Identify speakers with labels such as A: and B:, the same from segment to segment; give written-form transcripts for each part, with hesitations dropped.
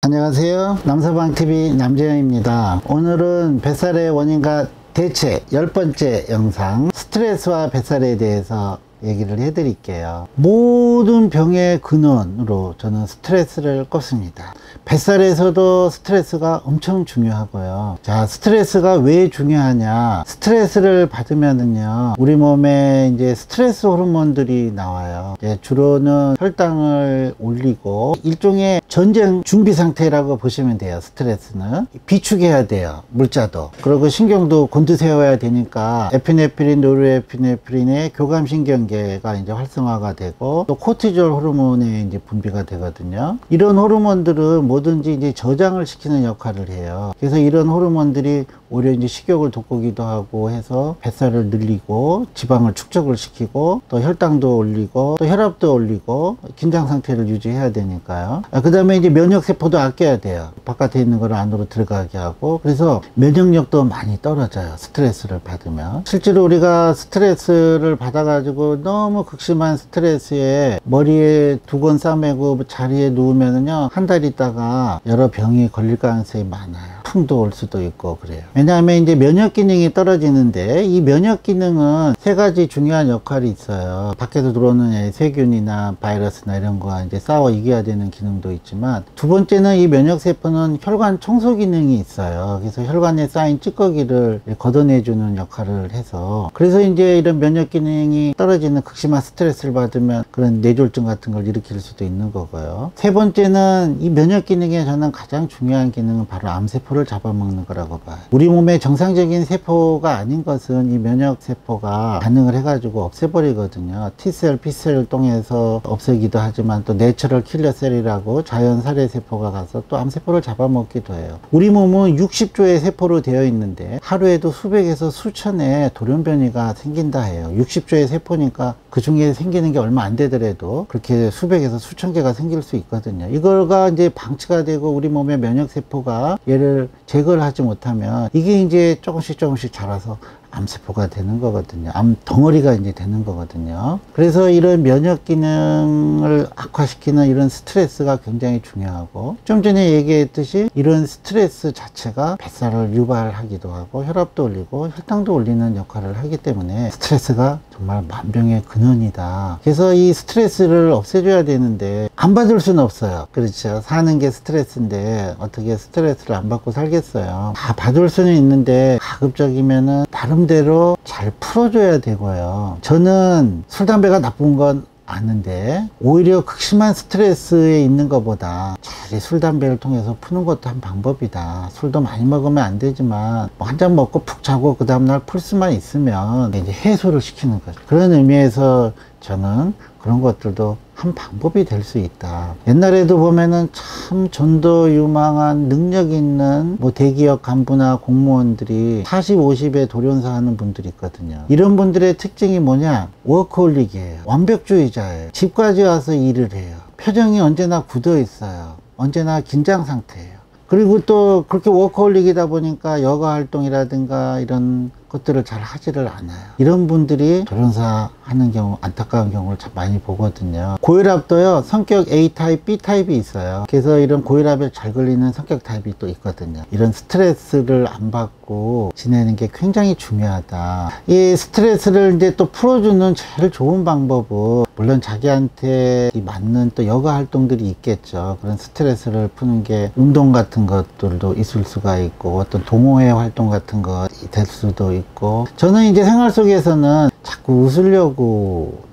A: 안녕하세요. 남서방TV 남재현입니다. 오늘은 뱃살의 원인과 대책 10번째 영상, 스트레스와 뱃살에 대해서 얘기를 해드릴게요. 모든 병의 근원으로 저는 스트레스를 꼽습니다. 뱃살에서도 스트레스가 엄청 중요하고요. 자, 스트레스가 왜 중요하냐? 스트레스를 받으면은요, 우리 몸에 이제 스트레스 호르몬들이 나와요. 이제 주로는 혈당을 올리고 일종의 전쟁 준비 상태라고 보시면 돼요. 스트레스는 비축해야 돼요. 물자도. 그리고 신경도 곤두세워야 되니까 에피네프린, 노르에피네프린의 교감신경계가 이제 활성화가 되고 또 코티졸 호르몬이 이제 분비가 되거든요. 이런 호르몬들은 뭐든지 이제 저장을 시키는 역할을 해요. 그래서 이런 호르몬들이 오히려 이제 식욕을 돋구기도 하고 해서 뱃살을 늘리고 지방을 축적을 시키고 또 혈당도 올리고 또 혈압도 올리고 긴장 상태를 유지해야 되니까요. 그 다음에 이제 면역세포도 아껴야 돼요. 바깥에 있는 걸 안으로 들어가게 하고, 그래서 면역력도 많이 떨어져요. 스트레스를 받으면. 실제로 우리가 스트레스를 받아가지고 너무 극심한 스트레스에 머리에 두건 싸매고 자리에 누우면은요, 한 달 있다가 여러 병이 걸릴 가능성이 많아요. 풍도 올 수도 있고 그래요. 왜냐하면 이제 면역 기능이 떨어지는데, 이 면역 기능은 세 가지 중요한 역할이 있어요. 밖에서 들어오는 세균이나 바이러스나 이런 거와 이제 싸워 이겨야 되는 기능도 있지만, 두 번째는 이 면역 세포는 혈관 청소 기능이 있어요. 그래서 혈관에 쌓인 찌꺼기를 걷어내주는 역할을 해서, 그래서 이제 이런 면역 기능이 떨어지는 극심한 스트레스를 받으면 그런 뇌졸중 같은 걸 일으킬 수도 있는 거고요. 세 번째는 이 면역 기능에 저는 가장 중요한 기능은 바로 암세포를 잡아먹는 거라고 봐요. 우리 몸의 정상적인 세포가 아닌 것은 이 면역 세포가 반응을 해가지고 없애버리거든요. T셀, B셀을 통해서 없애기도 하지만 또 내추럴 킬러 셀이라고 자연 살해 세포가 가서 또 암세포를 잡아먹기도 해요. 우리 몸은 60조의 세포로 되어 있는데 하루에도 수백에서 수천의 돌연변이가 생긴다 해요. 60조의 세포니까 그 중에 생기는 게 얼마 안 되더라도 그렇게 수백에서 수천 개가 생길 수 있거든요. 이거가 이제 방치가 되고 우리 몸의 면역 세포가 얘를 제거를 하지 못하면 이게 이제 조금씩 자라서 암세포가 되는 거거든요. 암 덩어리가 이제 되는 거거든요. 그래서 이런 면역 기능을 악화시키는 이런 스트레스가 굉장히 중요하고, 좀 전에 얘기했듯이 이런 스트레스 자체가 뱃살을 유발하기도 하고 혈압도 올리고 혈당도 올리는 역할을 하기 때문에 스트레스가 정말 만병의 근원이다. 그래서 이 스트레스를 없애줘야 되는데 안 받을 수는 없어요. 그렇죠. 사는 게 스트레스인데 어떻게 스트레스를 안 받고 살겠어요. 다 받을 수는 있는데 가급적이면은 나름대로 잘 풀어줘야 되고요. 저는 술, 담배가 나쁜 건 아는데 오히려 극심한 스트레스에 있는 것보다 차라리 술, 담배를 통해서 푸는 것도 한 방법이다. 술도 많이 먹으면 안 되지만 뭐 한 잔 먹고 푹 자고 그 다음날 풀 수만 있으면 이제 해소를 시키는 거죠. 그런 의미에서 저는 그런 것들도 한 방법이 될 수 있다. 옛날에도 보면은 참 전도 유망한 능력 있는 뭐 대기업 간부나 공무원들이 40, 50에 돌연사 하는 분들이 있거든요. 이런 분들의 특징이 뭐냐? 워커홀릭이에요. 완벽주의자예요. 집까지 와서 일을 해요. 표정이 언제나 굳어 있어요. 언제나 긴장 상태예요. 그리고 또 그렇게 워커홀릭이다 보니까 여가 활동이라든가 이런 것들을 잘 하지를 않아요. 이런 분들이 돌연사 하는 경우, 안타까운 경우를 참 많이 보거든요. 고혈압도요, 성격 A타입, B타입이 있어요. 그래서 이런 고혈압에 잘 걸리는 성격 타입이 또 있거든요. 이런 스트레스를 안 받고 지내는 게 굉장히 중요하다. 이 스트레스를 이제 또 풀어주는 제일 좋은 방법은, 물론 자기한테 맞는 또 여가 활동들이 있겠죠. 그런 스트레스를 푸는 게 운동 같은 것들도 있을 수가 있고, 어떤 동호회 활동 같은 거 될 수도 있고, 저는 이제 생활 속에서는 자꾸 웃으려고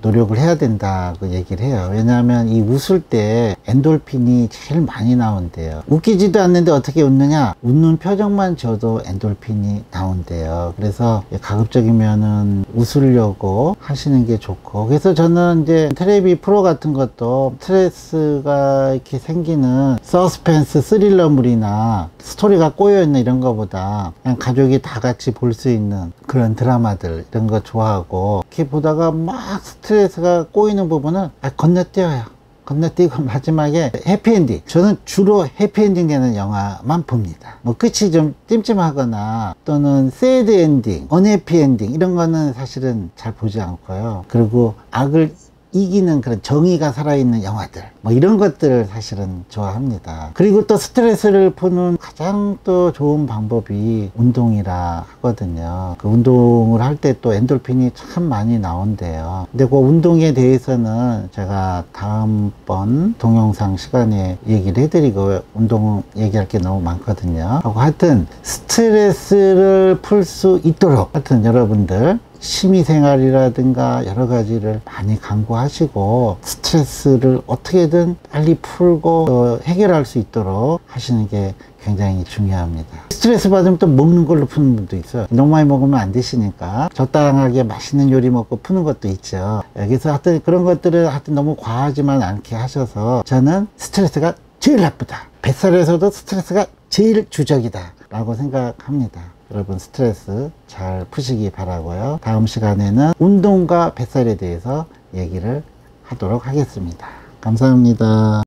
A: 노력을 해야 된다고 얘기를 해요. 왜냐하면 이 웃을 때 엔돌핀이 제일 많이 나온대요. 웃기지도 않는데 어떻게 웃느냐? 웃는 표정만 줘도 엔돌핀이 나온대요. 그래서 가급적이면은 웃으려고 하시는 게 좋고, 그래서 저는 이제 텔레비 프로 같은 것도 스트레스가 이렇게 생기는 서스펜스 스릴러물이나 스토리가 꼬여있는 이런 거보다 그냥 가족이 다 같이 볼 수 있는 그런 드라마들 이런 거 좋아하고, 이렇게 보다가 막 스트레스가 꼬이는 부분은 건너뛰어요. 건너뛰고 마지막에 해피엔딩, 저는 주로 해피엔딩 되는 영화만 봅니다. 뭐 끝이 좀 찜찜하거나 또는 새드 엔딩, 언해피 엔딩 이런 거는 사실은 잘 보지 않고요. 그리고 악을 이기는 그런 정의가 살아있는 영화들, 뭐 이런 것들을 사실은 좋아합니다. 그리고 또 스트레스를 푸는 가장 또 좋은 방법이 운동이라 하거든요. 그 운동을 할 때 또 엔돌핀이 참 많이 나온대요. 근데 그 운동에 대해서는 제가 다음번 동영상 시간에 얘기를 해드리고, 운동 얘기할 게 너무 많거든요. 하고 하여튼 스트레스를 풀 수 있도록 하여튼 여러분들 취미생활이라든가 여러 가지를 많이 강구하시고 스트레스를 어떻게든 빨리 풀고 해결할 수 있도록 하시는 게 굉장히 중요합니다. 스트레스 받으면 또 먹는 걸로 푸는 분도 있어요. 너무 많이 먹으면 안 되시니까 적당하게 맛있는 요리 먹고 푸는 것도 있죠. 그래서 하여튼 그런 것들을 하여튼 너무 과하지만 않게 하셔서, 저는 스트레스가 제일 나쁘다, 뱃살에서도 스트레스가 제일 주적이다 라고 생각합니다. 여러분 스트레스 잘 푸시기 바라고요. 다음 시간에는 운동과 뱃살에 대해서 얘기를 하도록 하겠습니다. 감사합니다.